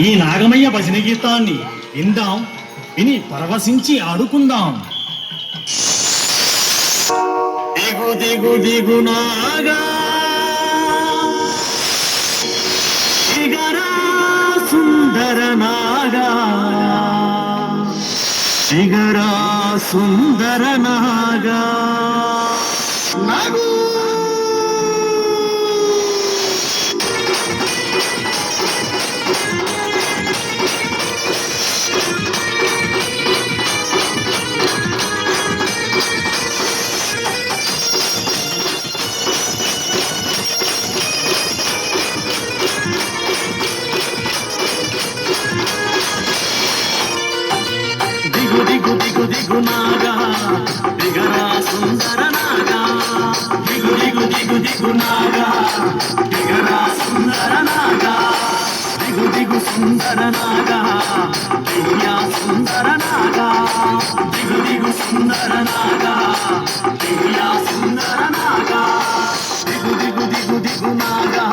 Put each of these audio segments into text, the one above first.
ఈ నాగమయ్య భజన గీతాన్ని విందాం, విని పరవశించి ఆడుకుందాం. దిగు దిగు దిగు నాగా దిగరా సుందర నాగా, దిగరా సుందర నాగా. నాగు దిగు దిగు దిగు దిగు నాగా దిగరా సుందర నాగా, దిగు దిగు దిగు దిగు నాగా దిగరా సుందర నాగా, దిగు దిగు సుందర నాగా దివ్యా సుందర నాగా, దిగు దిగు సుందర నాగా దివ్యా సుందర నాగా, దిగు దిగు దిగు దిగు నాగా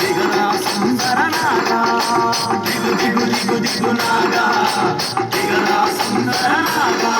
దిగరా సుందర నాగా, దిగు దిగు దిగు దిగు నాగా దిగరా సుందర నాగా.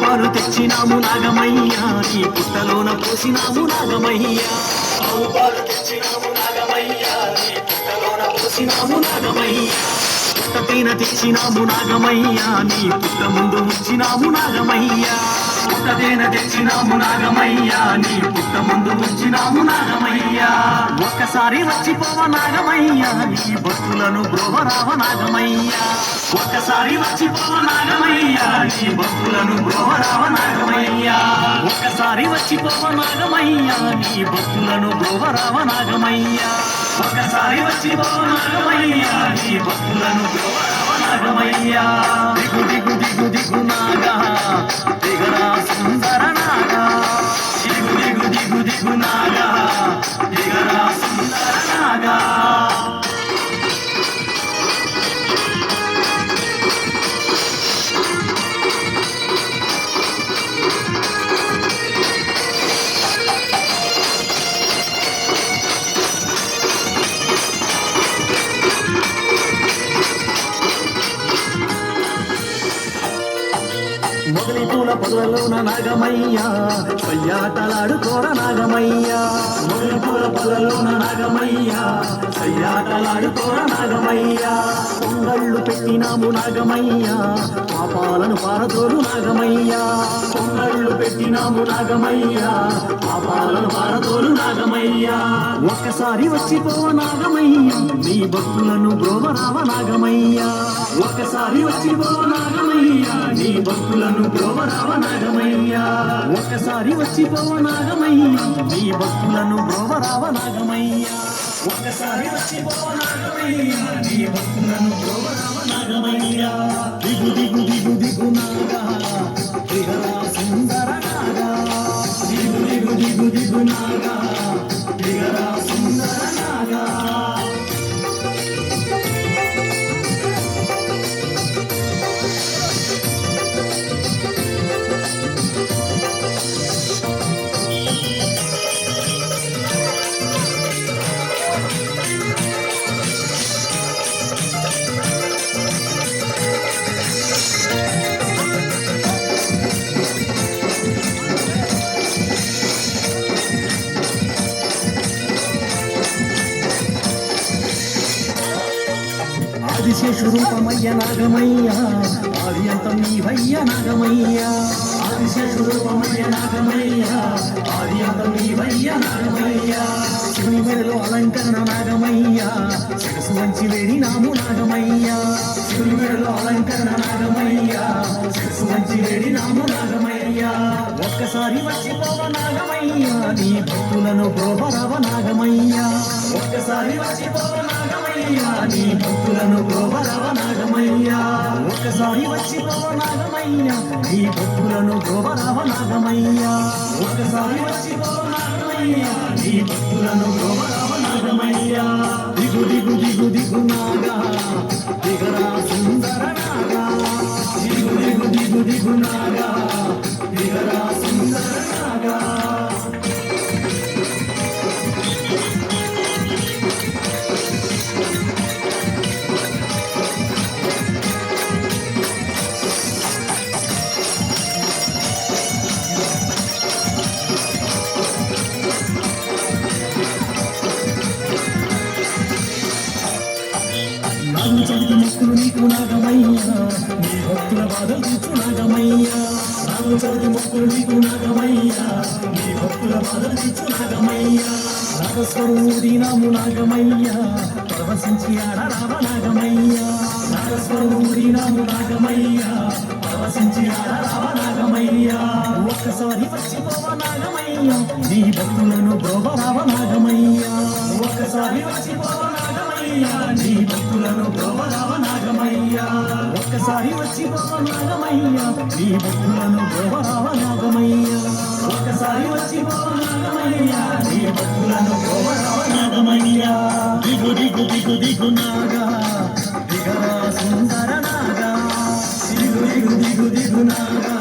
పాలు తెచ్చినాము నాగమయ్యా, నీ పుట్టలోన పోసినాము నాగమయ్యా. ఆవు పాలు తెచ్చినాము నాగమయ్యా, నీ పుట్టలోన పోసినాము నాగమయ్యా. పుట్ట తేనె తెచ్చినాము నాగమయ్యా, నీ పుట్ట ముందు ఉంచినాము నాగమయ్యా. పుట్ట తేనె తెచ్చినాము నాగమయ్యా, నీ పుట్ట ముందు ఉంచినాము నాగమయ్యా. ఒక్కసారి వచ్చిపోవ నాగమయ్యా, నీ భక్తులను బ్రోవరావ నాగమయ్యా. ఒక్కసారి వచ్చిపోవ నాగమయ్యా, నీ భక్తులను బ్రోవరావ నాగమయ్యా. ఒక్కసారి వచ్చిపోవ నాగమయ్యా, నీ భక్తులను బ్రోవరావ నాగమయ్యా. ఒక్కసారి వచ్చిపోవ నాగమయ్యా, నీ భక్తులను బ్రోవరావ నాగమయ్యా. దిగు దిగు దిగు దిగు నాగా దిగరా సుందర నాగా, దిగు దిగు దిగు దిగు నాగా దిగరా సుందర నాగా. మొదలి పూల పొదలలోన నాగమయ్యా, సయ్యాటలాడుకోర నాగమయ్యా. మొదలి పూల పొదలలోన నాగమయ్యా, సయ్యాటలాడుకోర నాగమయ్యా. పొంగళ్ళు పెట్టినాము నాగమయ్యా, పాపాలను పారదోలు నాగమయ్యా. పొంగళ్ళు పెట్టినాము నాగమయ్యా, పాపాలను పారదోలు నాగమయ్యా. ఒక్కసారి వచ్చిపోవ నాగమయ్యా, నీ భక్తులను బ్రోవరావ నాగమయ్యా. ఒక్కసారి వచ్చిపోవ నాగమయ్యా, నీ భక్తులను బ్రోవరావ నాగమయ్యా. ఒక్కసారి వచ్చిపోవ నాగమయ్యా, నీ భక్తులను బ్రోవరావ నాగమయ్యా. ఒక్కసారి వచ్చిపోవ నాగమయ్యా, నీ భక్తులను బ్రోవరావ నాగమయ్యా. దిగు దిగు దిగు దిగు నాగా దిగరా సుందర నాగా, దిగు దిగు దిగు దిగు నాగా దిగరా సుందర నాగా. ఆదిశేషు రూపమయ్య నాగమయ్యా, ఆది అంతం నీవయ్య నాగమయ్యా. ఆదిశేషు రూపమయ్య నాగమయ్యా, ఆది అంతం నీవయ్య నాగమయ్యా. శివుని మెడలో అలంకరణ నాగమయ్యా, శిరసు వంచి వేడినాము నాగమయ్యా. శివుని మెడలో అలంకరణ నాగమయ్యా, శిరసు వంచి వేడినాము నాగమయ్యా. ఒక్కసారి వచ్చిపోవ నాగమయ్యా, నీ భక్తులను బ్రోవరావ నాగమయ్యా. ఒక్కసారి ఒక్కసారి వచ్చిపో నాగమయ్యా నీ భక్తులను గోవరావ నాగమయ్యా ఒక్కసారి వచ్చిపో నాగమయ్యా నీ భక్తులను గోవరావ నాగమయ్యా ఒక్కసారి వచ్చిపో నాగమయ్యా నీ భక్తులను గోవరావ నాగమయ్యా దిగు దిగు దిగు దిగు నాగా దిగరా సుందర నాగా దిగు దిగు దిగు దిగు నాగా దిగరా సుందర నాగా నాగు చవితి మొక్కులు నీకు నాగమయ్యా నీ భక్తుల బాధలు తీర్చు నాగమయ్యా నాగు చవితి మొక్కులు నీకు నాగమయ్యా నీ భక్తుల బాధలు తీర్చు నాగమయ్యా నాగస్వరూడి నాము నాగమయ్యా పరవశించి ఆడరావ నాగమయ్యా నాగస్వరూడి నాము నాగమయ్యా పరవశించి ఆడరావ నాగమయ్యా ఒక్కసారి వచ్చిపోవ నాగమయ్యా నీ భక్తులను బ్రోవరావ నాగమయ్యా ఒక్కసారి వచ్చిపోవ నాగమయ్యా నీ భక్తులను బ్రోవరావ నాగమయ్యా ఒక్కసారి వచ్చిపోవ నాగమయ్యా నీ భక్తులను బ్రోవరావ నాగమయ్యా ఒక్కసారి వచ్చిపోవ నాగమయ్యా నీ భక్తులను బ్రోవరావ నాగమయ్యా దిగు దిగు దిగు దిగు నాగా దిగరా సుందర నాగా దిగు దిగు దిగు దిగు నాగా